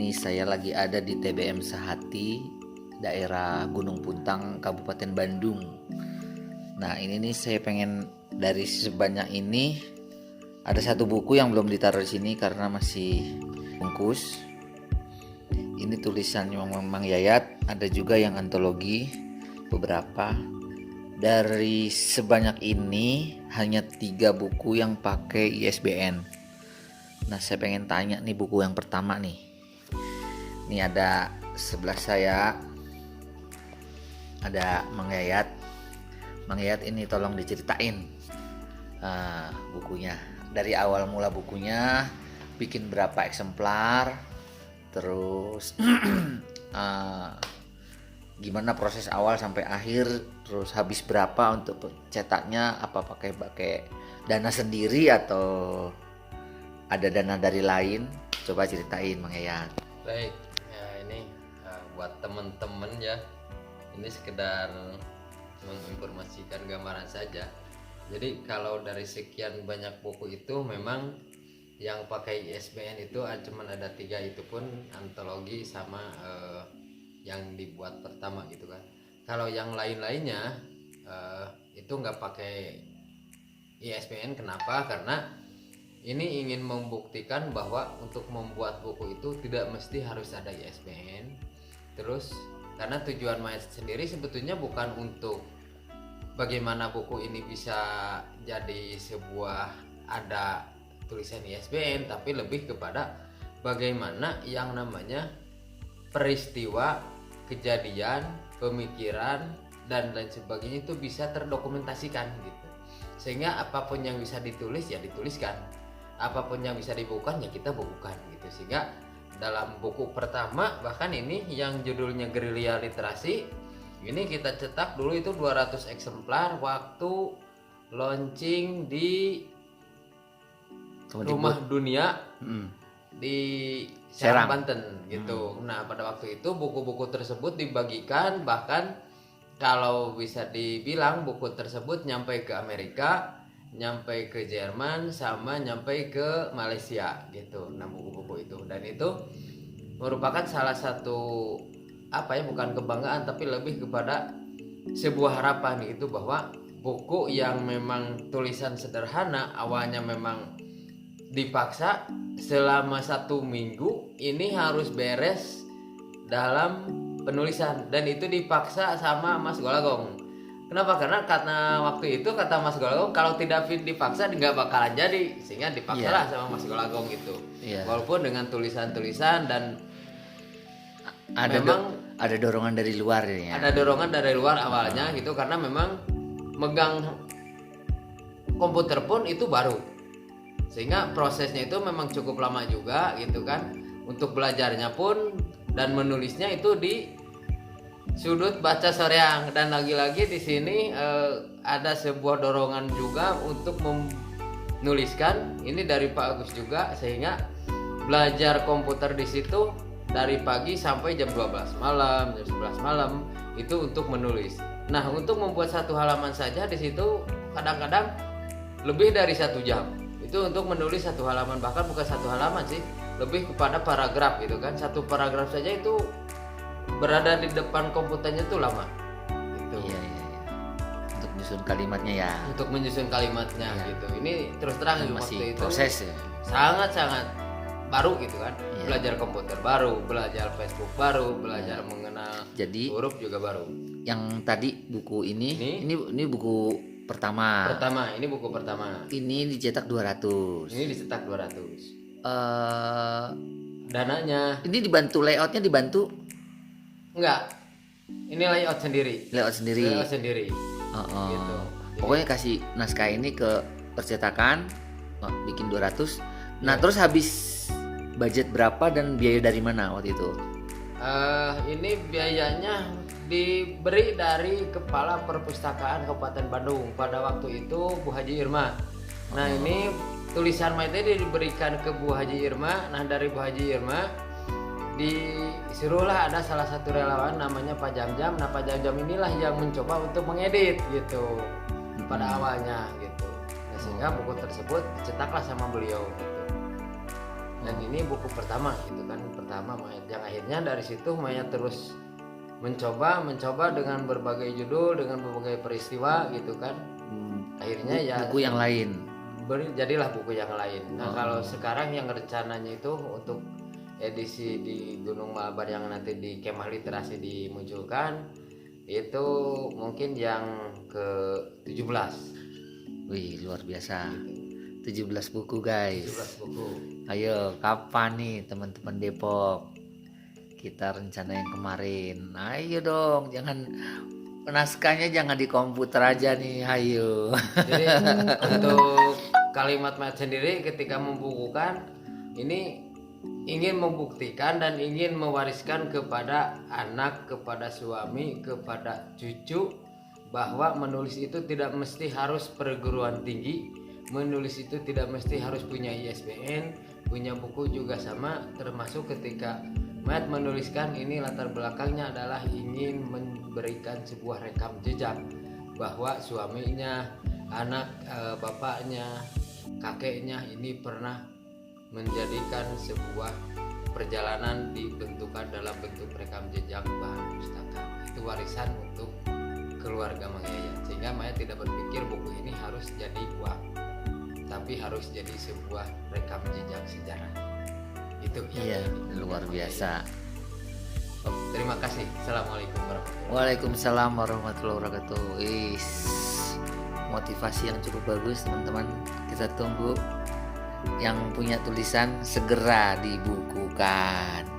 ini saya lagi ada di TBM Sehati, daerah Gunung Puntang, Kabupaten Bandung. Nah, ini nih saya pengen dari sebanyak ini ada satu buku yang belum ditaruh di sini karena masih bungkus. Ini tulisannya Mang Yayat, ada juga yang antologi beberapa. Dari sebanyak ini hanya 3 buku yang pakai ISBN. Nah, saya pengen tanya nih buku yang pertama nih. Ini ada sebelah saya ada Mang Yayat. Mang Yayat ini tolong diceritain bukunya. Dari awal mula bukunya, bikin berapa eksemplar, terus gimana proses awal sampai akhir, terus habis berapa untuk cetaknya, apa pakai dana sendiri atau ada dana dari lain? Coba ceritain Mang Yayat. Baik, ya ini buat teman-teman ya, ini sekedar menginformasikan gambaran saja. Jadi kalau dari sekian banyak buku itu memang yang pakai ISBN itu cuma ada 3, itu pun antologi sama yang dibuat pertama gitu kan. Kalau yang lain-lainnya itu nggak pakai ISBN. Kenapa? Karena ini ingin membuktikan bahwa untuk membuat buku itu tidak mesti harus ada ISBN. Terus karena tujuan Mayat sendiri sebetulnya bukan untuk bagaimana buku ini bisa jadi sebuah ada tulisan ISBN, tapi lebih kepada bagaimana yang namanya peristiwa, kejadian, pemikiran dan lain sebagainya itu bisa terdokumentasikan gitu. Sehingga apapun yang bisa ditulis ya dituliskan, apapun yang bisa dibukukan ya kita bukukan gitu. Sehingga dalam buku pertama, bahkan ini yang judulnya Gerilya Literasi, ini kita cetak dulu itu 200 eksemplar waktu launching di Rumah Dunia di Serang, Banten gitu. Nah, pada waktu itu buku-buku tersebut dibagikan, bahkan kalau bisa dibilang buku tersebut nyampe ke Amerika, nyampe ke Jerman, sama nyampe ke Malaysia gitu. Nah, buku-buku itu, dan itu merupakan salah satu bukan kebanggaan tapi lebih kepada sebuah harapan itu, bahwa buku yang memang tulisan sederhana awalnya memang dipaksa selama 1 minggu ini harus beres dalam penulisan, dan itu dipaksa sama Mas Golagong. Kenapa? Karena waktu itu kata Mas Golagong kalau tidak dipaksa nggak bakalan jadi, sehingga dipaksa lah sama Mas Golagong itu. Walaupun dengan tulisan-tulisan dan memang ada dorongan dari luar ya. Ada dorongan dari luar awalnya gitu, karena memang megang komputer pun itu baru. Sehingga prosesnya itu memang cukup lama juga gitu kan. Untuk belajarnya pun dan menulisnya itu di sudut baca soreang, dan lagi-lagi di sini ada sebuah dorongan juga untuk menuliskan ini dari Pak Agus juga, sehingga belajar komputer di situ dari pagi sampai jam 12 malam, jam 11 malam itu untuk menulis. Nah, untuk membuat 1 halaman saja di situ kadang-kadang lebih dari 1 jam. Itu untuk menulis 1 halaman, bahkan bukan 1 halaman sih, lebih kepada paragraf gitu kan. 1 paragraf saja itu berada di depan komputernya itu lama gitu. Iya. Untuk menyusun kalimatnya ya. Untuk menyusun kalimatnya gitu. Ini terus terang masih waktu itu proses ya. Sangat-sangat baru gitu kan. Belajar komputer baru, belajar Facebook baru, belajar mengenal huruf juga baru. Yang tadi buku ini buku pertama. Ini buku pertama. Ini dicetak 200. Ini dicetak 200. Dananya. Ini dibantu layoutnya dibantu? Enggak. Ini layout sendiri. Gitu. Pokoknya kasih naskah ini ke percetakan, bikin 200. Nah, terus habis budget berapa dan biaya dari mana waktu itu? Ini biayanya diberi dari Kepala Perpustakaan Kabupaten Bandung pada waktu itu, Bu Haji Irma. Nah, ini tulisan Mayat ini diberikan ke Bu Haji Irma. Nah, dari Bu Haji Irma disuruhlah ada salah satu relawan namanya Pak Jam-Jam. Nah, Pak Jam-Jam inilah yang mencoba untuk mengedit gitu pada awalnya gitu. Nah, sehingga buku tersebut dicetaklah sama beliau gitu. Dan ini buku pertama gitu kan. pertama Maya, yang akhirnya dari situ Maya terus mencoba dengan berbagai judul, dengan berbagai peristiwa gitu kan. Akhirnya ya buku yang lain. jadilah buku yang lain. Nah kalau sekarang yang rencananya itu untuk edisi di Gunung Malabar yang nanti di Kemah Literasi dimunculkan itu mungkin yang ke-17. Wih, luar biasa. 17 buku guys. 17 buku. Ayo, kapan nih teman-teman Depok? Kita rencana yang kemarin. Ayo dong, jangan naskahnya jangan di komputer aja nih, ayo. Jadi untuk kalimat Mat sendiri ketika membukukan ini ingin membuktikan dan ingin mewariskan kepada anak, kepada suami, kepada cucu bahwa menulis itu tidak mesti harus perguruan tinggi, menulis itu tidak mesti harus punya ISBN, punya buku juga sama, termasuk ketika Mat menuliskan ini latar belakangnya adalah ingin memberikan sebuah rekam jejak bahwa suaminya, anak, bapaknya, kakeknya ini pernah menjadikan sebuah perjalanan dibentukkan dalam bentuk rekam jejak bahan pustaka. Itu warisan untuk keluarga Mang Yaya, sehingga Maya tidak berpikir buku ini harus jadi uang, tapi harus jadi sebuah rekam jejak sejarah. Itu Iya, luar biasa. Terima kasih. Assalamualaikum warahmatullahi wabarakatuh. Waalaikumsalam warahmatullahi wabarakatuh. Motivasi yang cukup bagus teman-teman. Kita tunggu yang punya tulisan segera dibukukan.